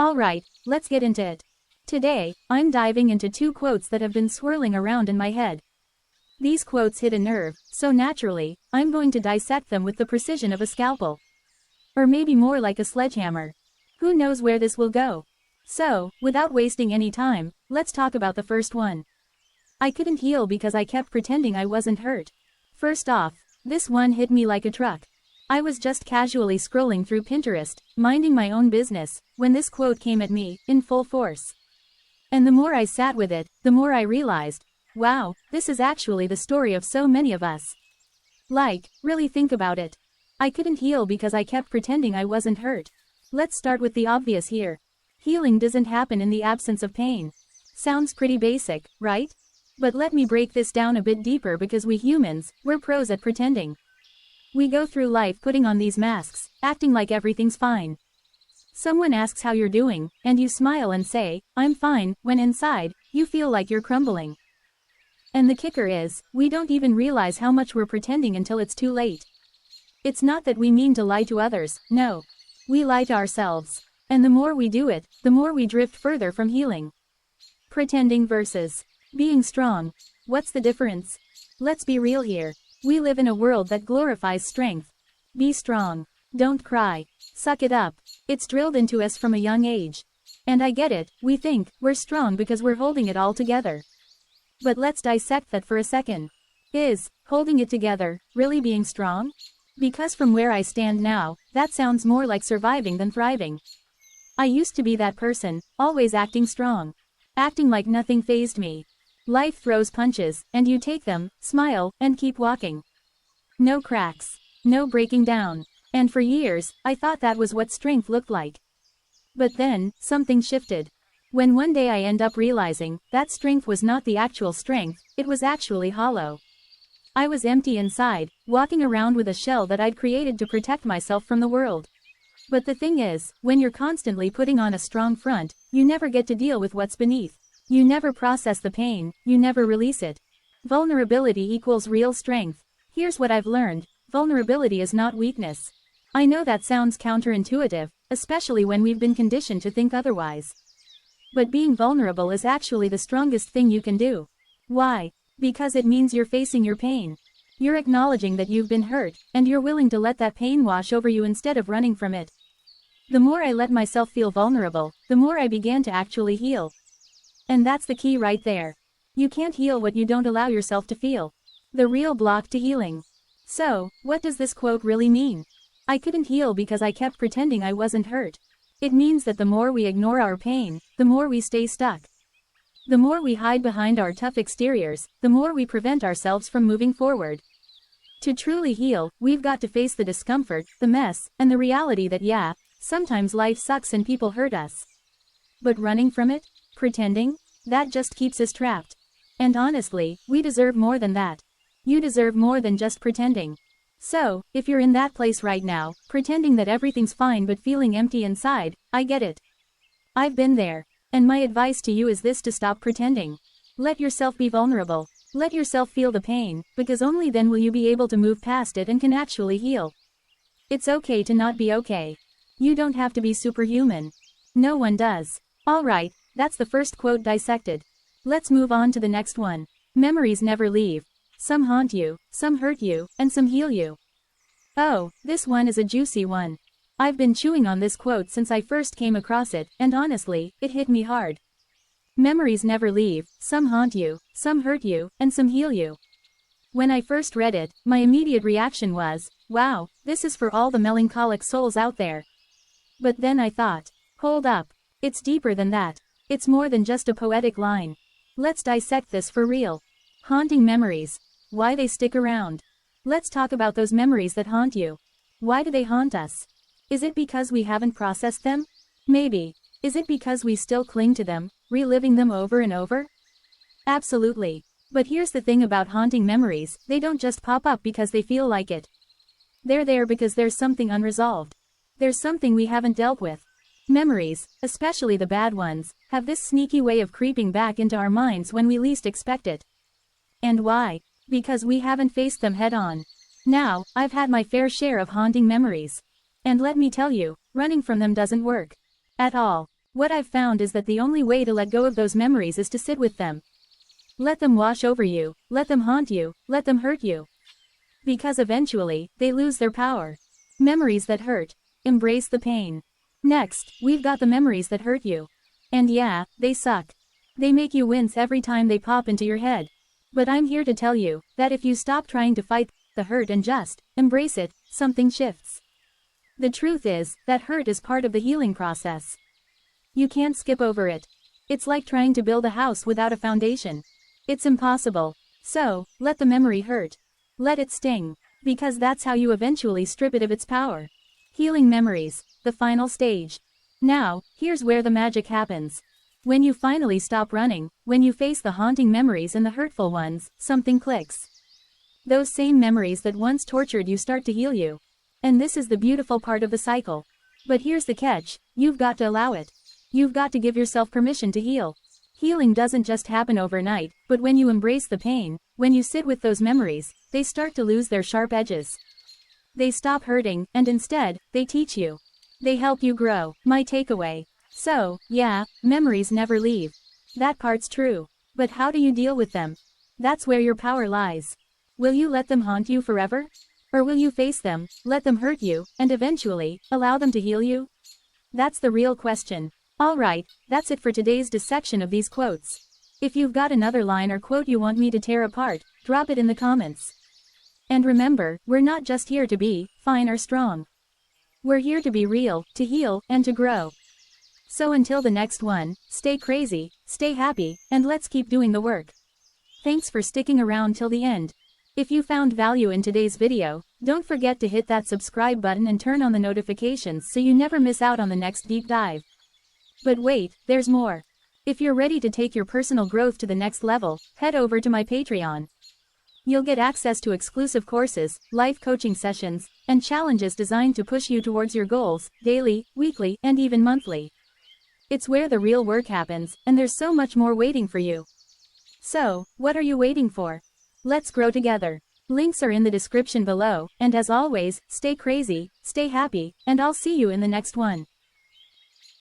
Alright, let's get into it. Today, I'm diving into two quotes that have been swirling around in my head. These quotes hit a nerve, so naturally, I'm going to dissect them with the precision of a scalpel. Or maybe more like a sledgehammer. Who knows where this will go? So, without wasting any time, let's talk about the first one. I couldn't heal because I kept pretending I wasn't hurt. First off, this one hit me like a truck. I was just casually scrolling through Pinterest, minding my own business, when this quote came at me, in full force. And the more I sat with it, the more I realized, wow, this is actually the story of so many of us. Like, really think about it. I couldn't heal because I kept pretending I wasn't hurt. Let's start with the obvious here. Healing doesn't happen in the absence of pain. Sounds pretty basic, right? But let me break this down a bit deeper because we humans, we're pros at pretending. We go through life putting on these masks, acting like everything's fine. Someone asks how you're doing, and you smile and say, I'm fine, when inside, you feel like you're crumbling. And the kicker is, we don't even realize how much we're pretending until it's too late. It's not that we mean to lie to others, no. We lie to ourselves. And the more we do it, the more we drift further from healing. Pretending versus being strong. What's the difference? Let's be real here. We live in a world that glorifies strength. Be strong. Don't cry. Suck it up. It's drilled into us from a young age. And I get it, we think we're strong because we're holding it all together. But let's dissect that for a second. Is holding it together really being strong? Because from where I stand now, that sounds more like surviving than thriving. I used to be that person, always acting strong. Acting like nothing fazed me. Life throws punches, and you take them, smile, and keep walking. No cracks. No breaking down. And for years, I thought that was what strength looked like. But then, something shifted. When one day I end up realizing that strength was not the actual strength, it was actually hollow. I was empty inside, walking around with a shell that I'd created to protect myself from the world. But the thing is, when you're constantly putting on a strong front, you never get to deal with what's beneath. You never process the pain, you never release it. Vulnerability equals real strength. Here's what I've learned, vulnerability is not weakness. I know that sounds counterintuitive, especially when we've been conditioned to think otherwise. But being vulnerable is actually the strongest thing you can do. Why? Because it means you're facing your pain. You're acknowledging that you've been hurt, and you're willing to let that pain wash over you instead of running from it. The more I let myself feel vulnerable, the more I began to actually heal. And that's the key right there. You can't heal what you don't allow yourself to feel. The real block to healing. So, what does this quote really mean? I couldn't heal because I kept pretending I wasn't hurt. It means that the more we ignore our pain, the more we stay stuck. The more we hide behind our tough exteriors, the more we prevent ourselves from moving forward. To truly heal, we've got to face the discomfort, the mess, and the reality that yeah, sometimes life sucks and people hurt us. But running from it? Pretending? That just keeps us trapped. And honestly, we deserve more than that. You deserve more than just pretending. So, if you're in that place right now, pretending that everything's fine but feeling empty inside, I get it. I've been there. And my advice to you is this: to stop pretending. Let yourself be vulnerable. Let yourself feel the pain, because only then will you be able to move past it and can actually heal. It's okay to not be okay. You don't have to be superhuman. No one does. Alright, that's the first quote dissected. Let's move on to the next one. Memories never leave. Some haunt you, some hurt you, and some heal you. Oh, this one is a juicy one. I've been chewing on this quote since I first came across it, and honestly, it hit me hard. Memories never leave, some haunt you, some hurt you, and some heal you. When I first read it, my immediate reaction was, wow, this is for all the melancholic souls out there. But then I thought, hold up. It's deeper than that. It's more than just a poetic line. Let's dissect this for real. Haunting memories. Why they stick around. Let's talk about those memories that haunt you. Why do they haunt us? Is it because we haven't processed them? Maybe. Is it because we still cling to them, reliving them over and over? Absolutely. But here's the thing about haunting memories, they don't just pop up because they feel like it. They're there because there's something unresolved. There's something we haven't dealt with. Memories, especially the bad ones, have this sneaky way of creeping back into our minds when we least expect it. And why? Because we haven't faced them head on. Now, I've had my fair share of haunting memories. And let me tell you, running from them doesn't work. At all. What I've found is that the only way to let go of those memories is to sit with them. Let them wash over you, let them haunt you, let them hurt you. Because eventually, they lose their power. Memories that hurt. Embrace the pain. Next, we've got the memories that hurt you. And yeah, they suck. They make you wince every time they pop into your head. But I'm here to tell you, that if you stop trying to fight the hurt and just embrace it, something shifts. The truth is, that hurt is part of the healing process. You can't skip over it. It's like trying to build a house without a foundation. It's impossible. So, let the memory hurt. Let it sting. Because that's how you eventually strip it of its power. Healing memories, the final stage. Now, here's where the magic happens. When you finally stop running, when you face the haunting memories and the hurtful ones, something clicks. Those same memories that once tortured you start to heal you. And this is the beautiful part of the cycle. But here's the catch, you've got to allow it. You've got to give yourself permission to heal. Healing doesn't just happen overnight, but when you embrace the pain, when you sit with those memories, they start to lose their sharp edges. They stop hurting, and instead, they teach you. They help you grow. My takeaway. So, yeah, memories never leave. That part's true. But how do you deal with them? That's where your power lies. Will you let them haunt you forever? Or will you face them, let them hurt you, and eventually, allow them to heal you? That's the real question. Alright, that's it for today's dissection of these quotes. If you've got another line or quote you want me to tear apart, drop it in the comments. And remember, we're not just here to be fine or strong. We're here to be real, to heal, and to grow. So until the next one, stay crazy, stay happy, and let's keep doing the work. Thanks for sticking around till the end. If you found value in today's video, don't forget to hit that subscribe button and turn on the notifications so you never miss out on the next deep dive. But wait, there's more. If you're ready to take your personal growth to the next level, head over to my Patreon. You'll get access to exclusive courses, live coaching sessions, and challenges designed to push you towards your goals, daily, weekly, and even monthly. It's where the real work happens, and there's so much more waiting for you. So, what are you waiting for? Let's grow together. Links are in the description below, and as always, stay crazy, stay happy, and I'll see you in the next one.